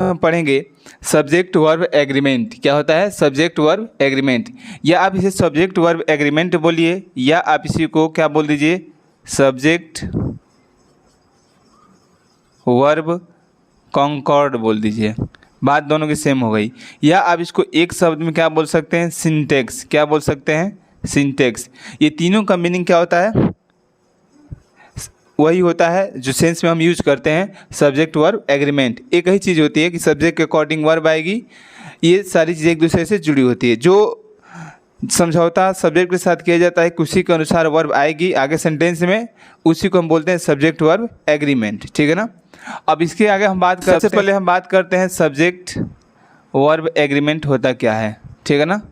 पढ़ेंगे subject verb agreement. क्या होता है सब्जेक्ट वर्ब एग्रीमेंट, या आप इसे सब्जेक्ट वर्ब एग्रीमेंट बोलिए, या आप इसी को क्या बोल दीजिए सब्जेक्ट वर्ब कॉन्कॉर्ड बोल दीजिए। बात दोनों की सेम हो गई। या आप इसको एक शब्द में क्या बोल सकते हैं सिंटेक्स। क्या बोल सकते हैं सिंटेक्स। ये तीनों का मीनिंग क्या होता है, वही होता है जो सेंस में हम यूज करते हैं सब्जेक्ट वर्ब एग्रीमेंट। एक ही चीज़ होती है कि सब्जेक्ट के अकॉर्डिंग वर्ब आएगी, ये सारी चीज़ें एक दूसरे से जुड़ी होती है। जो समझौता सब्जेक्ट के साथ किया जाता है उसी के अनुसार वर्ब आएगी आगे सेंटेंस में, उसी को हम बोलते हैं सब्जेक्ट वर्ब एग्रीमेंट। ठीक है ना। अब इसके आगे हम बात सबसे पहले हम बात करते हैं सब्जेक्ट वर्ब एग्रीमेंट होता क्या है। ठीक है ना।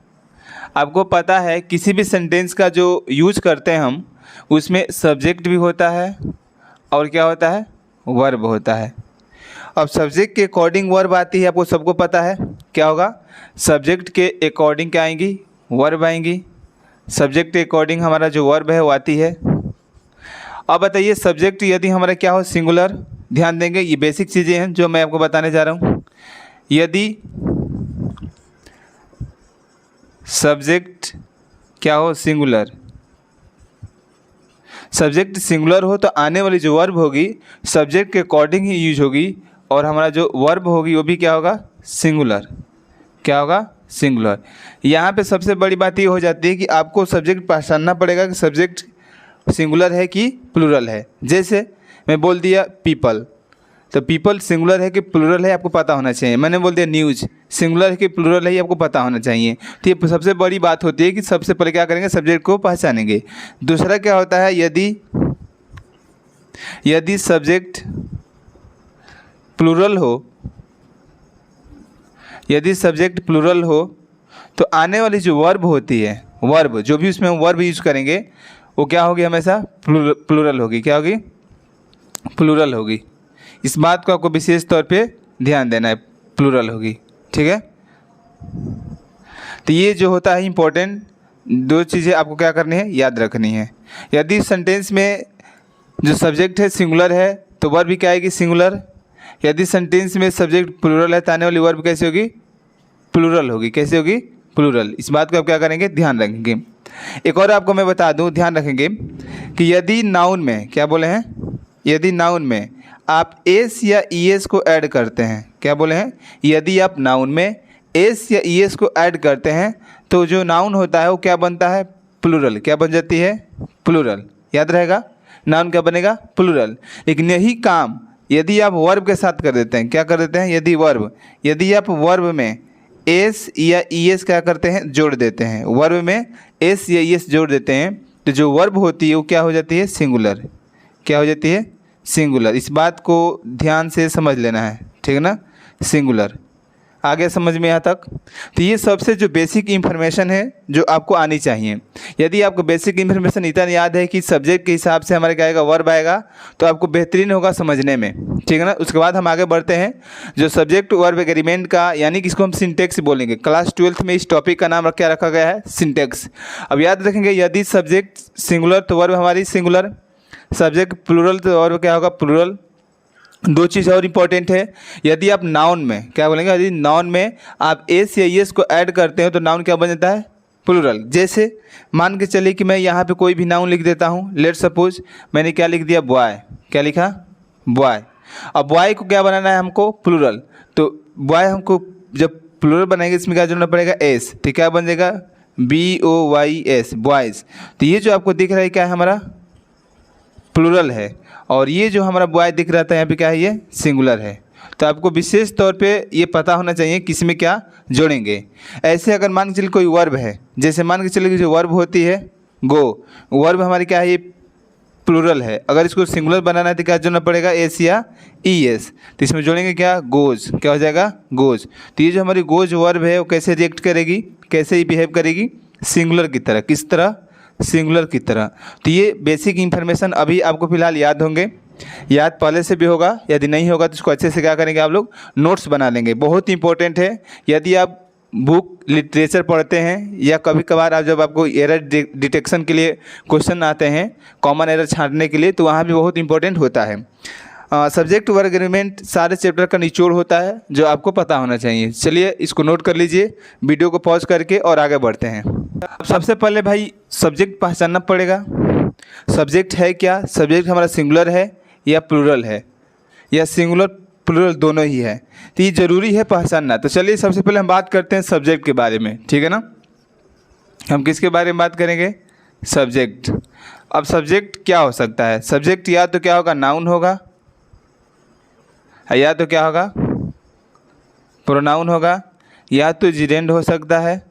आपको पता है किसी भी सेंटेंस का जो यूज करते हैं हम उसमें सब्जेक्ट भी होता है और क्या होता है वर्ब होता है। अब सब्जेक्ट के अकॉर्डिंग वर्ब आती है, आपको सबको पता है क्या होगा सब्जेक्ट के अकॉर्डिंग क्या आएंगी वर्ब आएंगी। सब्जेक्ट के अकॉर्डिंग हमारा जो वर्ब है वो आती है। अब बताइए सब्जेक्ट यदि हमारा क्या हो सिंगुलर, ध्यान देंगे ये बेसिक चीज़ें हैं जो मैं आपको बताने जा रहा हूँ। यदि सब्जेक्ट क्या हो सिंगुलर, सब्जेक्ट सिंगुलर हो तो आने वाली जो वर्ब होगी सब्जेक्ट के अकॉर्डिंग ही यूज होगी, और हमारा जो वर्ब होगी वो भी क्या होगा सिंगुलर। क्या होगा सिंगुलर। यहाँ पे सबसे बड़ी बात ये हो जाती है कि आपको सब्जेक्ट पहचानना पड़ेगा कि सब्जेक्ट सिंगुलर है कि प्लूरल है। जैसे मैं बोल दिया पीपल, तो पीपल सिंगुलर है कि प्लूरल है आपको पता होना चाहिए। मैंने बोल दिया न्यूज़ सिंगुलर है कि प्लूरल है ये आपको पता होना चाहिए। तो ये सबसे बड़ी बात होती है कि सबसे पहले क्या करेंगे सब्जेक्ट को पहचानेंगे। दूसरा क्या होता है यदि सब्जेक्ट प्लूरल हो, यदि सब्जेक्ट प्लूरल हो तो आने वाली जो वर्ब होती है वर्ब जो भी उसमें हम वर्ब यूज करेंगे वो क्या होगी हमेशा प्लूरल होगी। क्या होगी प्लूरल होगी। इस बात को आपको विशेष तौर पे ध्यान देना है प्लूरल होगी। ठीक है। तो ये जो होता है इम्पोर्टेंट दो चीज़ें आपको क्या करनी है याद रखनी है। यदि सेंटेंस में जो सब्जेक्ट है सिंगुलर है तो वर्ब भी क्या आएगी सिंगुलर। यदि सेंटेंस में सब्जेक्ट प्लूरल है तो आने वाली वर्ब कैसे होगी प्लूरल होगी। कैसे होगी प्लूरल। इस बात को आप क्या करेंगे ध्यान रखेंगे। एक और आपको मैं बता दूं ध्यान रखेंगे कि यदि नाउन में क्या बोले हैं, यदि नाउन में आप एस या ईएस को ऐड करते हैं, क्या बोले हैं यदि आप नाउन में एस या ईएस को ऐड करते हैं तो जो नाउन होता है वो क्या बनता है प्लूरल। क्या बन जाती है प्लूरल। याद रहेगा नाउन क्या बनेगा प्लूरल। लेकिन यही काम यदि आप वर्ब के साथ कर देते हैं, क्या कर देते हैं यदि आप वर्ब में एस या ईएस क्या करते हैं जोड़ देते हैं, वर्ब में एस या ईएस जोड़ देते हैं तो जो वर्ब होती है वो क्या हो जाती है सिंगुलर। क्या हो जाती है सिंगुलर। इस बात को ध्यान से समझ लेना है। ठीक है ना सिंगुलर। आगे समझ में यहाँ तक। तो ये सबसे जो बेसिक इन्फॉर्मेशन है जो आपको आनी चाहिए। यदि आपको बेसिक इन्फॉर्मेशन इतना याद है कि सब्जेक्ट के हिसाब से हमारे क्या आएगा वर्ब आएगा तो आपको बेहतरीन होगा समझने में। ठीक है ना। उसके बाद हम आगे बढ़ते हैं जो सब्जेक्ट वर्ब एग्रीमेंट का यानी कि इसको हम सिंटेक्स बोलेंगे। क्लास 12th में इस टॉपिक का नाम क्या रखा गया है सिंटेक्स। अब याद रखेंगे यदि सब्जेक्ट सिंगुलर तो वर्ब हमारी सिंगुलर, सब्जेक्ट प्लूरल तो वर्ब क्या होगा प्लूरल। दो चीज़ और इम्पॉर्टेंट है यदि आप नाउन में क्या बोलेंगे यदि नाउन में आप एस या एस को ऐड करते हो तो नाउन क्या बन जाता है प्लूरल। जैसे मान के चलिए कि मैं यहाँ पे कोई भी नाउन लिख देता हूँ। लेट सपोज मैंने क्या लिख दिया बॉय। क्या लिखा बॉय। अब बॉय को क्या बनाना है हमको प्लूरल। तो बॉय हमको जब प्लूरल बनाएंगे इसमें क्या जोड़ना पड़ेगा एस। तो क्या बन जाएगा BOYS बॉयज़। तो ये जो आपको दिख रहा है क्या है हमारा प्लूरल है, और ये जो हमारा बॉय दिख रहा था यहाँ पे क्या है ये सिंगुलर है। तो आपको विशेष तौर पे ये पता होना चाहिए किस में क्या जोड़ेंगे। ऐसे अगर मान के चलिए कोई वर्ब है, जैसे मान के चलिए जो वर्ब होती है गो, वर्ब हमारी क्या है ये प्लूरल है। अगर इसको सिंगुलर बनाना है तो क्या जोड़ना पड़ेगा एस या ES। तो इसमें जोड़ेंगे क्या गोज। क्या हो जाएगा गोज। तो ये जो हमारी गोज वर्ब है वो कैसे रिएक्ट करेगी, कैसे ही बिहेव करेगी सिंगुलर की तरह। किस तरह सिंगुलर की तरह। तो ये बेसिक इन्फॉर्मेशन अभी आपको फिलहाल याद होंगे, याद पहले से भी होगा। यदि नहीं होगा तो इसको अच्छे से क्या करेंगे आप लोग नोट्स बना लेंगे। बहुत इंपॉर्टेंट है। यदि आप बुक लिटरेचर पढ़ते हैं या कभी कभार आप जब आपको एरर डिटेक्शन के लिए क्वेश्चन आते हैं कॉमन एरर छांटने के लिए तो वहाँ भी बहुत इंपॉर्टेंट होता है। सब्जेक्ट वर्ब एग्रीमेंट सारे चैप्टर का निचोड़ होता है जो आपको पता होना चाहिए। चलिए इसको नोट कर लीजिए, वीडियो को पॉज करके और आगे बढ़ते हैं। सबसे पहले भाई सब्जेक्ट पहचानना पड़ेगा। सब्जेक्ट है क्या, सब्जेक्ट हमारा सिंगुलर है या प्लूरल है, या सिंगुलर प्लूरल दोनों ही है, तो ये ज़रूरी है पहचानना। तो चलिए सबसे पहले हम बात करते हैं सब्जेक्ट के बारे में, ठीक है ना। हम किसके बारे में बात करेंगे, सब्जेक्ट। अब सब्जेक्ट क्या हो सकता है, सब्जेक्ट या तो क्या होगा, नाउन होगा, या तो क्या होगा, प्रोनाउन होगा, या तो जिरेंड हो सकता है,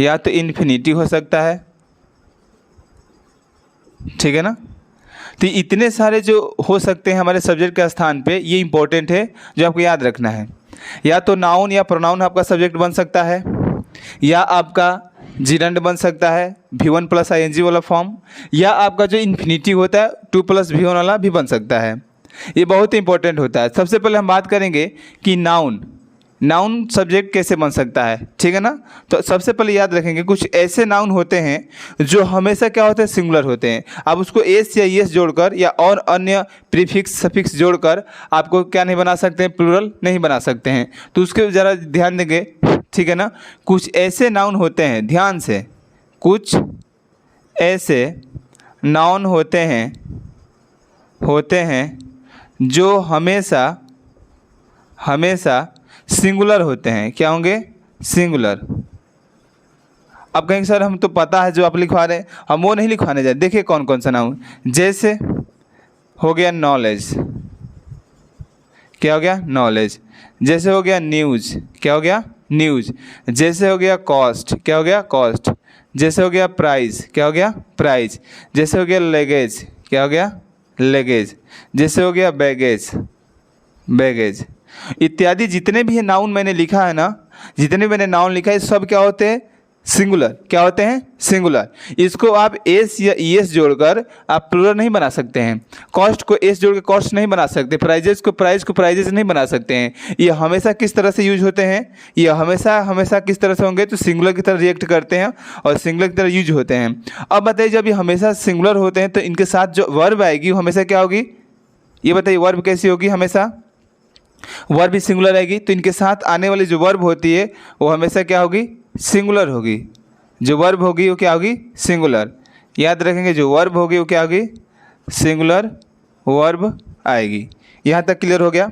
या तो इन्फिनिटी हो सकता है, ठीक है ना। तो इतने सारे जो हो सकते हैं हमारे सब्जेक्ट के स्थान पे, ये इंपॉर्टेंट है जो आपको याद रखना है। या तो नाउन या प्रोनाउन आपका सब्जेक्ट बन सकता है, या आपका जिरेंड बन सकता है V1 + ing वाला फॉर्म, या आपका जो इन्फिनिटी होता है 2 + V1 वाला भी बन सकता है। ये बहुत इंपॉर्टेंट होता है। सबसे पहले हम बात करेंगे कि नाउन सब्जेक्ट कैसे बन सकता है, ठीक है ना। तो सबसे पहले याद रखेंगे कुछ ऐसे नाउन होते हैं जो हमेशा क्या होते हैं, सिंगुलर होते हैं। आप उसको एस या ईएस जोड़कर या और अन्य प्रीफिक्स सफिक्स जोड़कर आपको क्या नहीं बना सकते हैं, प्लूरल नहीं बना सकते हैं। तो उसके ज़रा ध्यान देंगे, ठीक है ना। कुछ ऐसे नाउन होते हैं, ध्यान से, कुछ ऐसे नाउन होते हैं जो हमेशा सिंगुलर होते हैं। क्या होंगे, सिंगुलर। अब कहेंगे सर हम तो पता है जो आप लिखवा रहे हैं, हम वो नहीं लिखवाने जाए। देखिए कौन कौन सा नाउन, जैसे हो गया नॉलेज, क्या हो गया, नॉलेज। जैसे हो गया न्यूज़, क्या हो गया, न्यूज़। जैसे हो गया कॉस्ट, क्या हो गया, कॉस्ट। जैसे हो गया प्राइस, क्या हो गया, प्राइस। जैसे हो गया लगेज, क्या हो गया, लगेज। जैसे हो गया बैगेज, बैगेज। इत्यादि जितने भी ये नाउन मैंने लिखा है ना, जितने मैंने नाउन लिखा है, सब क्या होते हैं, सिंगुलर। क्या होते हैं, सिंगुलर। इसको आप एस या ईएस जोड़कर आप प्लूरल नहीं बना सकते हैं। कॉस्ट को एस जोड़ के कॉस्ट नहीं बना सकते, प्राइजेस को प्राइजेस नहीं बना सकते हैं। ये हमेशा किस तरह से यूज होते हैं, ये हमेशा किस तरह से होंगे, तो सिंगुलर की तरह रिएक्ट करते हैं और सिंगुलर की तरह यूज होते हैं। अब बताइए जब ये हमेशा सिंगुलर होते हैं तो इनके साथ जो वर्ब आएगी वो हमेशा क्या होगी, ये बताइए वर्ब कैसी होगी, हमेशा वर्ब भी सिंगुलर आएगी। तो इनके साथ आने वाली जो वर्ब होती है वो हमेशा क्या होगी, सिंगुलर होगी। जो वर्ब होगी वो क्या होगी, सिंगुलर। याद रखेंगे जो वर्ब होगी वो क्या होगी, सिंगुलर वर्ब आएगी। यहाँ तक क्लियर हो गया।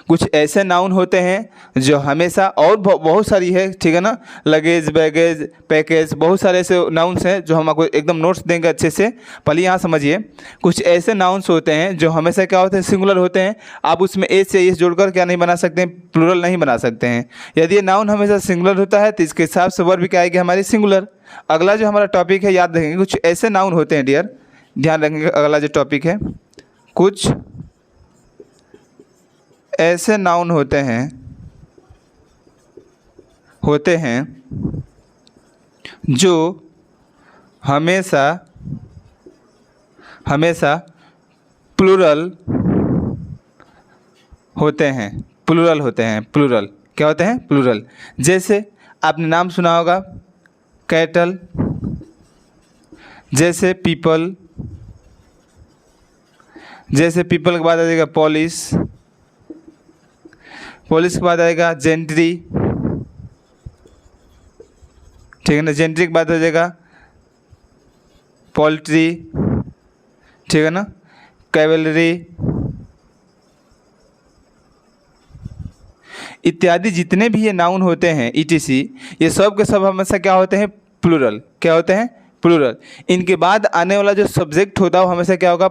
कुछ ऐसे नाउन होते हैं जो हमेशा, और बहुत सारी है, ठीक है ना, लगेज, बैगेज, पैकेज, बहुत सारे ऐसे नाउन्स हैं जो हम आपको एकदम नोट्स देंगे अच्छे से। पहले यहाँ समझिए, कुछ ऐसे नाउन्स होते हैं जो हमेशा क्या होते हैं, सिंगुलर होते हैं। आप उसमें एस या एस जोड़कर क्या नहीं बना सकते हैं, प्लूरल नहीं बना सकते हैं। यदि ये नाउन हमेशा सिंगुलर होता है तो इसके हिसाब से वर्ब क्या आएगी हमारी, सिंगुलर। अगला जो हमारा टॉपिक है, याद रखेंगे कुछ ऐसे नाउन होते हैं डियर, ध्यान रखेंगे। अगला जो टॉपिक है, कुछ ऐसे नाउन होते हैं जो हमेशा प्लूरल होते हैं, प्लूरल। क्या होते हैं, प्लूरल। जैसे आपने नाम सुना होगा कैटल, जैसे पीपल। जैसे पीपल के बाद आ जाएगा पॉलिस, पुलिस के बाद आएगा जेंट्री, ठीक है ना। जेंट्री के बाद हो जाएगा पोल्ट्री, ठीक है ना, कैवलरी इत्यादि जितने भी ये नाउन होते हैं ETC, ये सब के सब हमेशा क्या होते हैं, प्लूरल। क्या होते हैं, प्लूरल। इनके बाद आने वाला जो सब्जेक्ट होता है वो हमेशा क्या होगा,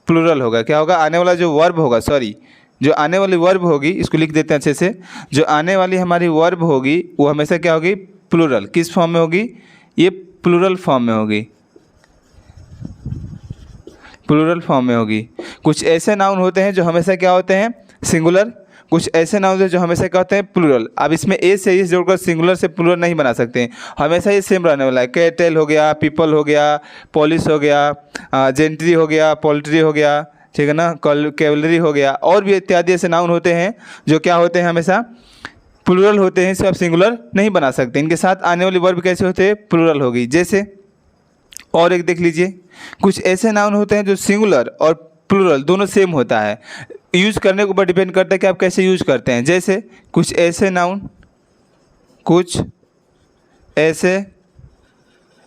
प्लूरल होगा। क्या होगा, आने वाला जो वर्ब होगा, जो आने वाली वर्ब होगी, इसको लिख देते हैं अच्छे से। जो आने वाली हमारी वर्ब होगी वो हमेशा क्या होगी, प्लूरल। किस फॉर्म में होगी, ये प्लूरल फॉर्म में होगी, प्लूरल फॉर्म में होगी। कुछ ऐसे नाउन होते हैं जो हमेशा क्या होते हैं, सिंगुलर। कुछ ऐसे नाउन जो हमेशा क्या होते हैं, प्लूरल। अब इसमें ए से इस जोड़कर सिंगुलर से प्लूरल नहीं बना सकते हैं, हमेशा ये सेम रहने वाला है। कैटल हो गया, पीपल हो गया, पुलिस हो गया, जेंट्री हो गया, पोल्ट्री हो गया, ठीक है ना, कैवलरी हो गया, और भी इत्यादि ऐसे नाउन होते हैं जो क्या होते हैं, हमेशा प्लूरल होते हैं। इसे आप सिंगुलर नहीं बना सकते। इनके साथ आने वाली वर्ब कैसे होते हैं, प्लूरल होगी। जैसे और एक देख लीजिए, कुछ ऐसे नाउन होते हैं जो सिंगुलर और प्लूरल दोनों सेम होता है। यूज़ करने के ऊपर डिपेंड करता है कि आप कैसे यूज़ करते हैं। जैसे कुछ ऐसे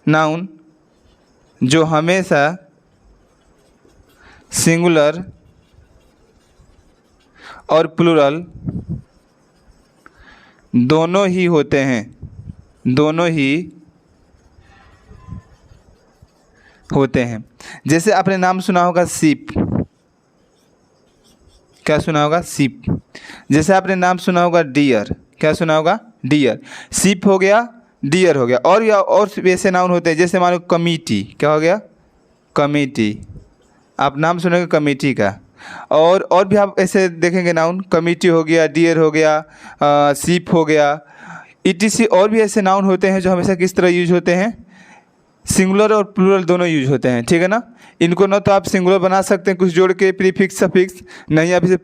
नाउन जो हमेशा सिंगुलर और प्लूरल दोनों ही होते हैं। जैसे आपने नाम सुना होगा सीप, क्या सुना होगा? सीप। जैसे आपने नाम सुना होगा डियर, क्या सुना होगा? डियर। सीप हो गया, डियर हो गया। और ऐसे नाउन होते हैं, जैसे मानो कमिटी, क्या हो गया? कमिटी। आप नाम सुनेंगे कमिटी का। और भी आप ऐसे देखेंगे नाउन, कमिटी हो गया, डियर हो गया, सीप हो गया, etc। और भी ऐसे नाउन होते हैं जो हमेशा किस तरह यूज होते हैं? सिंगुलर और प्लूरल दोनों यूज होते हैं, ठीक है ना। इनको ना तो आप सिंगुलर बना सकते हैं कुछ जोड़ के प्रीफिक्स सफिक्स, नहीं आप इसे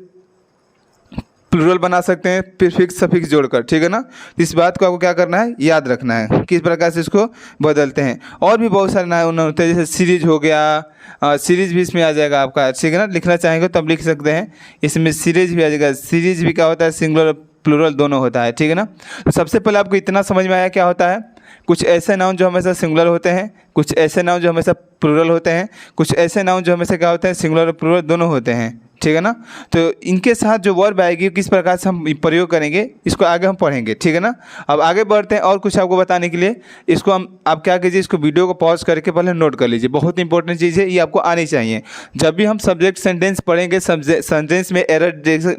प्लूरल बना सकते हैं प्रीफिक्स सफिक्स जोड़कर, ठीक है ना। इस बात को आपको क्या करना है? याद रखना है किस प्रकार से इसको बदलते हैं। और भी बहुत सारे नाउन होते हैं, जैसे सीरीज हो गया, सीरीज भी इसमें आ जाएगा आपका, ठीक है ना। लिखना चाहेंगे तो आप लिख सकते हैं, इसमें सीरीज भी आ जाएगा। सीरीज भी क्या होता है? सिंगुलर प्लूरल दोनों होता है, ठीक है ना। तो सबसे पहले आपको इतना समझ में आया क्या होता है? कुछ ऐसे नाउन जो हमेशा सिंगुलर होते हैं, कुछ ऐसे नाउन जो हमेशा प्लूरल होते हैं, कुछ ऐसे नाउन जो हमेशा क्या होते हैं? सिंगुलर और प्लूरल दोनों होते हैं, ठीक है ना। तो इनके साथ जो वर्ब आएगी किस प्रकार से हम प्रयोग करेंगे इसको आगे हम पढ़ेंगे, ठीक है ना। अब आगे बढ़ते हैं और कुछ आपको बताने के लिए। इसको आप क्या कीजिए, इसको वीडियो को पॉज करके पहले नोट कर लीजिए, बहुत इंपॉर्टेंट चीज़ है, ये आपको आनी चाहिए। जब भी हम सब्जेक्ट सेंटेंस पढ़ेंगे, सेंटेंस में एरर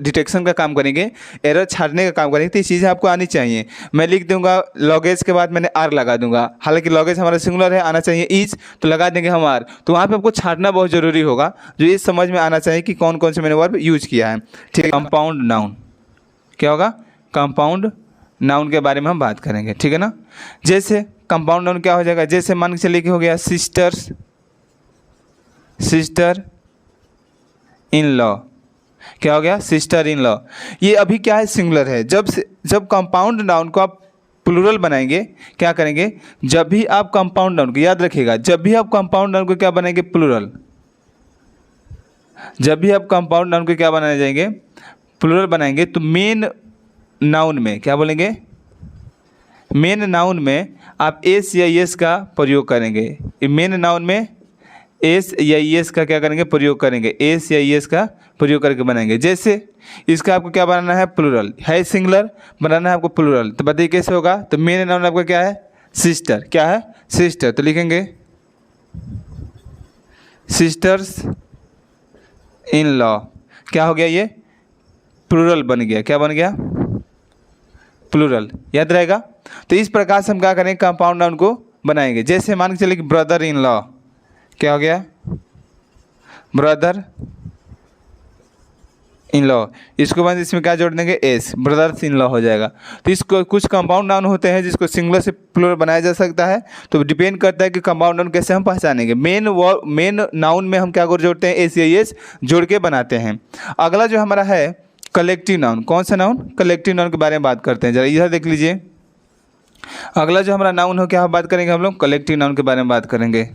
डिटेक्शन का काम करेंगे, एरर छाटने का काम करेंगे, तो ये चीज़ें आपको आनी चाहिए। मैं लिख दूंगा लॉगेज के बाद मैंने आर लगा दूंगा, हालांकि लॉगेज हमारा सिंगुलर है, आना चाहिए ईच, तो लगा देंगे हम आर। तो वहाँ पर आपको छाटना बहुत ज़रूरी होगा, जो ये समझ में आना चाहिए कि कौन कौन से मैंने वर्ब यूज किया है, ठीक है। कंपाउंड नाउन क्या होगा? कंपाउंड नाउन के बारे में हम बात करेंगे, ठीक है ना। जैसे कंपाउंड नाउन क्या हो जाएगा? जैसे मान के चलिए कि हो गया सिस्टर इन लॉ, क्या हो गया? Sister in law. ये अभी क्या है? सिंगुलर है। जब कंपाउंड नाउन को आप प्लूरल बनाएंगे, क्या करेंगे? जब भी आप कंपाउंड नाउन को, याद रखिएगा, जब भी आप कंपाउंड नाउन को क्या बनाएंगे? प्लूरल। जब भी आप कंपाउंड नाउन को क्या बनाने जाएंगे? प्लूरल बनाएंगे, तो मेन नाउन में क्या बोलेंगे? मेन नाउन में आप एस या एस का प्रयोग करेंगे। मेन नाउन में एस या एस का क्या करेंगे? प्रयोग करेंगे। एस या एस का प्रयोग करके बनाएंगे। जैसे इसका आपको क्या बनाना है? प्लूरल है, सिंगुलर बनाना है आपको प्लूरल, तो बताइए कैसे होगा? तो मेन नाउन आपका क्या है? सिस्टर। क्या है? सिस्टर। तो लिखेंगे सिस्टर्स इन लॉ। क्या हो गया? ये प्लूरल बन गया। क्या बन गया? प्लूरल। याद रहेगा। तो इस प्रकार से हम क्या करेंगे? कंपाउंड नाउन को बनाएंगे। जैसे मान के चलिए कि ब्रदर इन लॉ, क्या हो गया? Brother in law. इसको बाद इसमें क्या जोड़ देंगे? एस, ब्रदर्स इन लॉ हो जाएगा। तो इसको कुछ कंपाउंड नाउन होते हैं जिसको सिंगुलर से प्लूरल बनाया जा सकता है, तो डिपेंड करता है कि कंपाउंड नाउन कैसे हम पहचानेंगे। मेन नाउन में हम क्या जोड़ते हैं? एस या एस जोड़ के बनाते हैं। अगला जो हमारा है कलेक्टिव नाउन। कौन सा नाउन? कलेक्टिव नाउन के बारे में बात करते हैं। जरा इधर देख लीजिए। अगला जो हमारा नाउन हो, क्या बात करेंगे हम लोग? कलेक्टिव नाउन के बारे में बात करेंगे।